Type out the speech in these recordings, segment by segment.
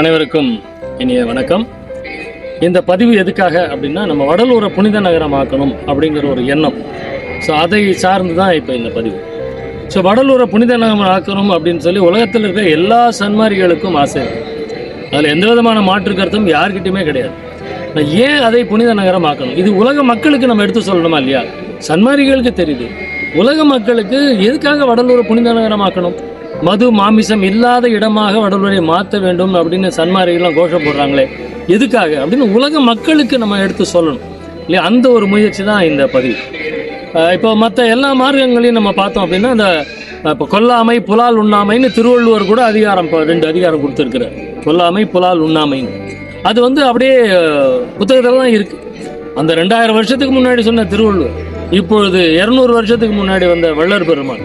அனைவருக்கும் இனிய வணக்கம். இந்த பதிவு எதுக்காக அப்படின்னா, நம்ம வடலூரை புனித நகரமாக்கணும் அப்படிங்கிற ஒரு எண்ணம். ஸோ அதை சார்ந்து தான் இப்போ இந்த பதிவு. ஸோ வடலூரை புனித நகரம் ஆக்கணும் அப்படின்னு சொல்லி உலகத்தில் இருக்கிற எல்லா சன்மாரிகளுக்கும் ஆசை. அதில் எந்த விதமான மாற்று கருத்தும் யார்கிட்டையுமே கிடையாது. ஏன் அதை புனித நகரம் ஆக்கணும்? இது உலக மக்களுக்கு நம்ம எடுத்து சொல்லணுமா இல்லையா? சன்மாரிகளுக்கு தெரியுது. உலக மக்களுக்கு எதுக்காக வடலூரை புனித நகரம் ஆக்கணும்? மது மாமிசம் இல்லாத இடமாக வடலூரை மாற்ற வேண்டும் அப்படின்னு சன்மாரிகள்லாம் கோஷம் போடுறாங்களே, எதுக்காக அப்படின்னு உலக மக்களுக்கு நம்ம எடுத்து சொல்லணும் இல்லையா? அந்த ஒரு முயற்சி தான் இந்த பதிவு. இப்போ மற்ற எல்லா மார்க்கங்களையும் நம்ம பார்த்தோம் அப்படின்னா, அந்த இப்போ கொல்லாமை புலால் உண்ணாமைன்னு திருவள்ளுவர் கூட இப்போ 2 அதிகாரம் கொடுத்துருக்குறார். கொல்லாமை புலால் உண்ணாமைன்னு அது அப்படியே புத்தகத்தில் தான் இருக்குது. அந்த 2000 வருஷத்துக்கு முன்னாடி சொன்ன திருவள்ளுவர் இப்பொழுது 200 வருஷத்துக்கு முன்னாடி வந்த வள்ளல் பெருமான்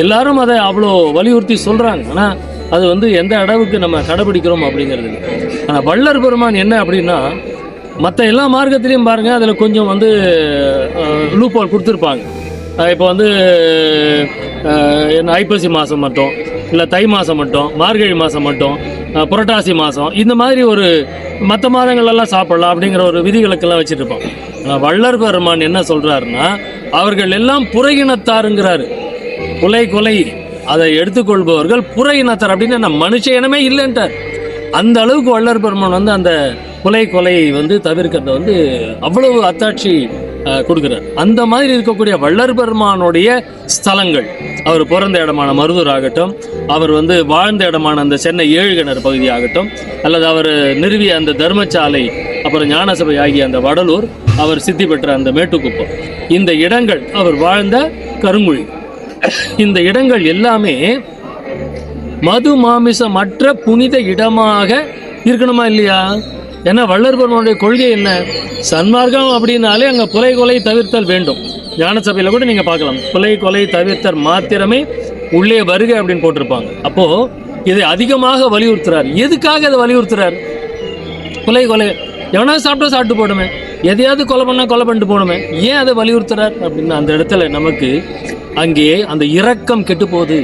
எல்லாரும் அதை அவ்வளோ வலியுறுத்தி சொல்கிறாங்க. ஆனால் அது எந்த அளவுக்கு நம்ம கடைபிடிக்கிறோம் அப்படிங்கிறது. ஆனால் வள்ளல் பெருமான் என்ன அப்படின்னா, மற்ற எல்லா மார்க்கத்திலையும் பாருங்கள், அதில் கொஞ்சம் லூப்போல் கொடுத்துருப்பாங்க. இப்போ ஐப்பசி மாதம் மட்டும், இல்லை தை மாதம் மட்டும், மார்கழி மாதம் மட்டும், புரட்டாசி மாதம், இந்த மாதிரி ஒரு மற்ற மாதங்கள்லாம் சாப்பிடலாம் அப்படிங்கிற ஒரு விதிகளுக்கெல்லாம் வச்சுட்டு இருப்போம். ஆனால் வள்ளல் பெருமான் என்ன சொல்கிறாருன்னா, அவர்கள் எல்லாம் புற இனத்தாருங்கிறாரு. கொலை அதை எடுத்துக்கொள்பவர்கள் புற இனத்தார் அப்படின்னு நம்ம மனுஷ இனமே இல்லைன்ட்டார். அந்த அளவுக்கு வள்ளல் பெருமான் அந்த கொலை தவிர்க்கிறத அவ்வளவு அத்தாட்சி கொடுக்குறார். அந்த மாதிரி இருக்கக்கூடிய வள்ளல் பெருமானுடைய ஸ்தலங்கள், அவர் பிறந்த இடமான மருதூர் ஆகட்டும், அவர் வாழ்ந்த இடமான அந்த சென்னை 7 கிணறு பகுதி ஆகட்டும், அல்லது அவர் நிறுவிய அந்த தர்மசாலை, அப்புறம் ஞானசபை ஆகிய அந்த வடலூர், அவர் சித்தி பெற்ற அந்த மேட்டுக்குப்பம், இந்த இடங்கள், அவர் வாழ்ந்த கருங்குழி, இந்த இடங்கள் எல்லாமே மது மாமிசமற்ற புனித இடமாக இருக்கணுமா இல்லையா? ஏன்னா வள்ளல் பெருமானுடைய கொள்கை என்ன? சன்மார்க்கம் அப்படின்னாலே அங்கே கொலை தவிர்த்தல் வேண்டும். ஞான சபையில் கூட நீங்கள் பார்க்கலாம், கொலை தவிர்த்தல் மாத்திரமே உள்ளே வருக அப்படின்னு போட்டிருப்பாங்க. அப்போது இதை அதிகமாக வலியுறுத்துறார். எதுக்காக அதை வலியுறுத்துறார்? கொலை எவனா சாப்பிட்டு போடுமே, எதையாவது கொலை பண்ணிட்டு போகணுமே. ஏன் அதை வலியுறுத்துறார் அப்படின்னா, அந்த இடத்துல நமக்கு அங்கே அந்த இரக்கம் கெட்டு போகுது.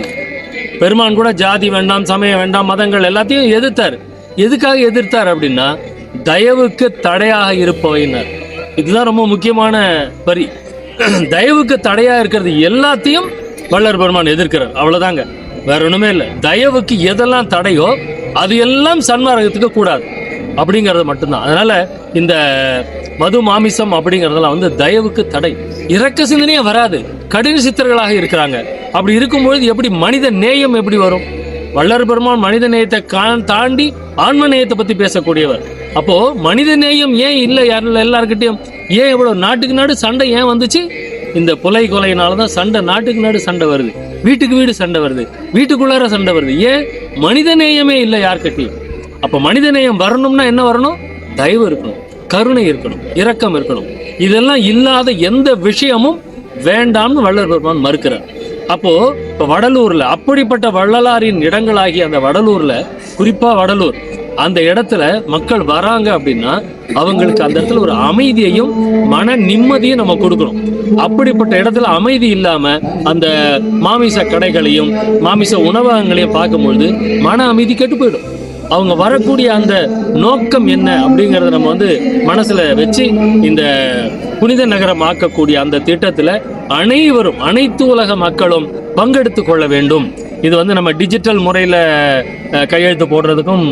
பெருமான் கூட ஜாதி வேண்டாம், சமயம் வேண்டாம், மதங்கள் எல்லாத்தையும் எதிர்த்தார். எதுக்காக எதிர்த்தார் அப்படின்னா, தயவுக்கு தடையாக இருப்பவையினர். இதுதான் ரொம்ப முக்கியமான வரி. தயவுக்கு தடையாக இருக்கிறது எல்லாத்தையும் வள்ளல் பெருமான் எதிர்க்கிறார். அவ்வளோதாங்க, வேற ஒன்றுமே இல்லை. தயவுக்கு எதெல்லாம் தடையோ அது எல்லாம் சன்மார்க்கத்துக்கு கூடாது அப்படிங்கிறது மட்டும்தான். அதனால இந்த மது மாமிசம் அப்படிங்கிறதெல்லாம் தயவுக்கு தடை. இரக்க சிந்தனையே வராது, கடின சித்தர்களாக இருக்கிறாங்க. அப்படி இருக்கும்பொழுது எப்படி மனித நேயம் எப்படி வரும்? வள்ளல் பெருமான் மனித நேயத்தை தாண்டி ஆன்ம நேயத்தை பற்றி பேசக்கூடியவர். அப்போ மனித நேயம் ஏன் இல்லை எல்லாருக்கிட்டையும்? ஏன் இவ்வளோ நாட்டுக்கு நாடு சண்டை ஏன் வந்துச்சு? இந்த கொலையினால தான் சண்டை. நாட்டுக்கு நாடு சண்டை வருது, வீட்டுக்கு வீடு சண்டை வருது, வீட்டுக்குள்ளார சண்டை வருது. ஏன்? மனித நேயமே இல்லை யார்கிட்டையும். அப்போ மனித நேயம் வரணும்னா என்ன வரணும்? தயவு இருக்கணும், கருணை இருக்கணும், இரக்கம் இருக்கணும். இதெல்லாம் இல்லாத எந்த விஷயமும் வேண்டாம்னு வள்ளல் பெருமான் மறுக்கிறார். அப்போ இப்போ வடலூர்ல அப்படிப்பட்ட வள்ளலாரின் இடங்களாகிய அந்த வடலூர்ல, குறிப்பா வடலூர் அந்த இடத்துல மக்கள் வராங்க அப்படின்னா, அவங்களுக்கு அந்த இடத்துல ஒரு அமைதியையும் மன நிம்மதியும் நம்ம கொடுக்கணும். அப்படிப்பட்ட இடத்துல அமைதி இல்லாம அந்த மாமிச கடைகளையும் மாமிச உணவகங்களையும் பார்க்கும்பொழுது மன அமைதி கெட்டு போயிடும். அவங்க வரக்கூடிய அந்த நோக்கம் என்ன அப்படிங்கிறத நம்ம மனசுல வச்சு இந்த புனித நகரம் ஆக்கக்கூடிய அந்த திட்டத்துல அனைவரும், அனைத்து உலக மக்களும் பங்கெடுத்து கொள்ள வேண்டும். இது நம்ம டிஜிட்டல் முறையில் கையெழுத்து போடுறதுக்கும்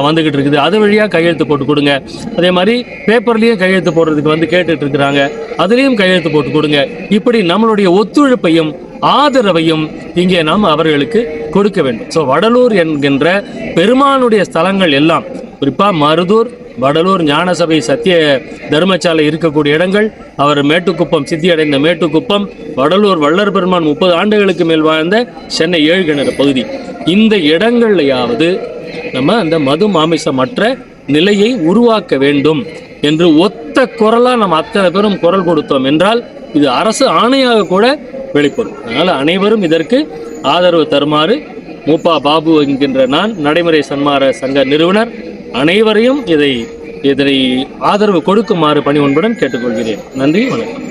வந்துக்கிட்டு இருக்குது. அது வழியாக கையெழுத்து போட்டு கொடுங்க. அதே மாதிரி பேப்பர்லேயும் கையெழுத்து போடுறதுக்கு கேட்டுட்டு இருக்கிறாங்க, அதுலேயும் கையெழுத்து போட்டு கொடுங்க. இப்படி நம்மளுடைய ஒத்துழைப்பையும் ஆதரவையும் இங்கே நாம் அவர்களுக்கு கொடுக்க வேண்டும். ஸோ வடலூர் என்கின்ற பெருமானுடைய ஸ்தலங்கள் எல்லாம், குறிப்பாக மருதூர், வடலூர், ஞானசபை, சத்திய தர்மசாலை இருக்கக்கூடிய இடங்கள், அவர் மேட்டுக்குப்பம், சித்தியடைந்த மேட்டுக்குப்பம், வடலூர் வள்ளல் பெருமான் 30 ஆண்டுகளுக்கு மேல் வாழ்ந்த சென்னை 7 கிணறு பகுதி, இந்த இடங்கள்லையாவது நம்ம அந்த மது மாமிசமற்ற நிலையை உருவாக்க வேண்டும் என்று ஒத்த குரலாக நம்ம அத்தனை பேரும் குரல் கொடுத்தோம் என்றால் இது அரசு ஆணையாக கூட வெளிப்படும். அதனால் அனைவரும் இதற்கு ஆதரவு தருமாறு மூப்பா பாபு என்கின்ற நான், நடைமுறை சன்மார சங்க நிறுவனர், அனைவரையும் இதை ஆதரவு கொடுக்குமாறு பணிவன்புடன் கேட்டுக்கொள்கிறேன். நன்றி, வணக்கம்.